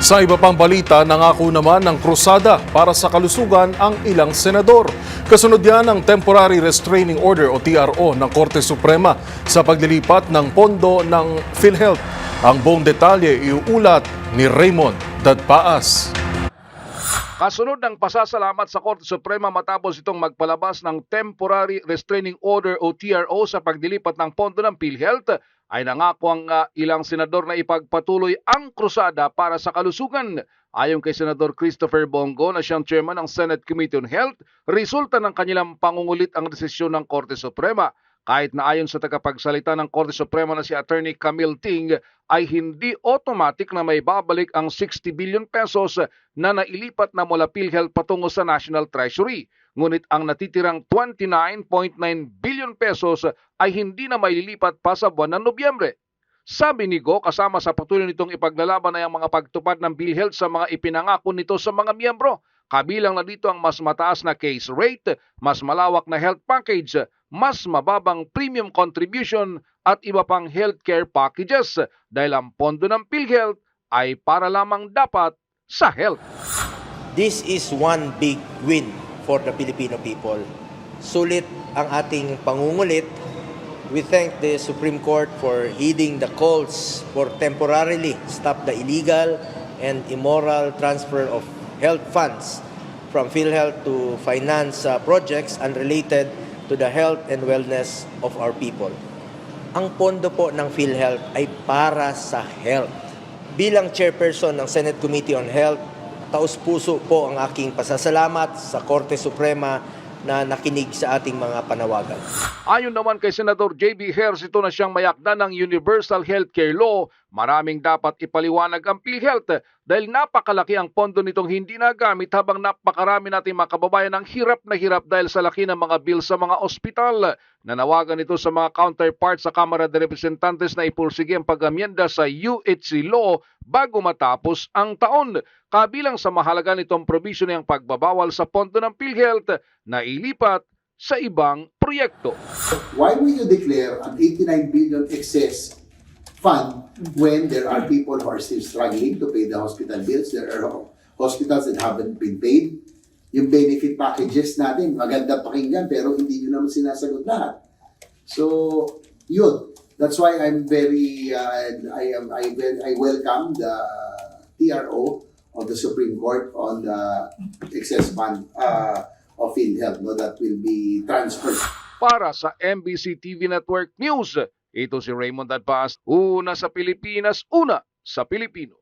Sa iba pang balita, nangako naman ng krusada para sa kalusugan ang ilang senador. Kasunod yan ang Temporary Restraining Order o TRO ng Korte Suprema sa paglilipat ng pondo ng PhilHealth. Ang buong detalye iuulat ni Raymond Dadpaas. Kasunod ng pasasalamat sa Korte Suprema matapos itong magpalabas ng Temporary Restraining Order o TRO sa pagdilipat ng pondo ng PhilHealth, ay nangako ang ilang senador na ipagpatuloy ang krusada para sa kalusugan. Ayon kay Senador Christopher Bongo na siyang chairman ng Senate Committee on Health, resulta ng kanilang pangungulit ang desisyon ng Korte Suprema. Kahit na ayon sa tagapagsalita ng Korte Suprema na si Attorney Camille Ting, ay hindi automatic na may babalik ang 60 billion pesos na nailipat na mula PhilHealth patungo sa National Treasury. Ngunit ang natitirang 29.9 billion pesos ay hindi na maililipat pa sa buwan ng Nobyembre. Sabi ni Go, kasama sa patuloy nitong ipaglalaban ay ang mga pagtupad ng PhilHealth sa mga ipinangako nito sa mga miyembro. Kabilang na dito ang mas mataas na case rate, mas malawak na health package, mas mababang premium contribution at iba pang healthcare packages dahil ang pondo ng PhilHealth ay para lamang dapat sa health. This is one big win for the Filipino people. Sulit ang ating pangungulit. We thank the Supreme Court for heeding the calls for temporarily stop the illegal and immoral transfer of health funds from PhilHealth to finance projects unrelated to the health and wellness of our people. Ang pondo po ng PhilHealth ay para sa health. Bilang chairperson ng Senate Committee on Health, taus-puso po ang aking pasasalamat sa Korte Suprema na nakinig sa ating mga panawagan. Ayon naman kay Senador J.B. Ejercito na siyang mayakda ng Universal Healthcare Law, maraming dapat ipaliwanag ang PhilHealth dahil napakalaki ang pondo nitong hindi nagamit habang napakarami nating mga kababayan ang hirap na hirap dahil sa laki ng mga bill sa mga ospital. Nanawagan ito sa mga counterparts sa Kamara de Representantes na ipursige ang pag-amyenda sa UHC Law bago matapos ang taon. Kabilang sa mahalaga nitong provision ay ang pagbabawal sa pondo ng PhilHealth na ilipat sa ibang proyekto. Why will you declare an 89 billion excess fund when there are people who are still struggling to pay the hospital bills? There are hospitals that haven't been paid. Yung benefit packages natin, maganda pakinggan pero hindi nyo naman sinasagot lahat. So, yun. That's why I'm very, I welcome the TRO of the Supreme Court on the excess fund of PhilHealth that will be transferred. Para sa MBC TV Network News, ito si Raymond Dadpaas, una sa Pilipinas, una sa Pilipino.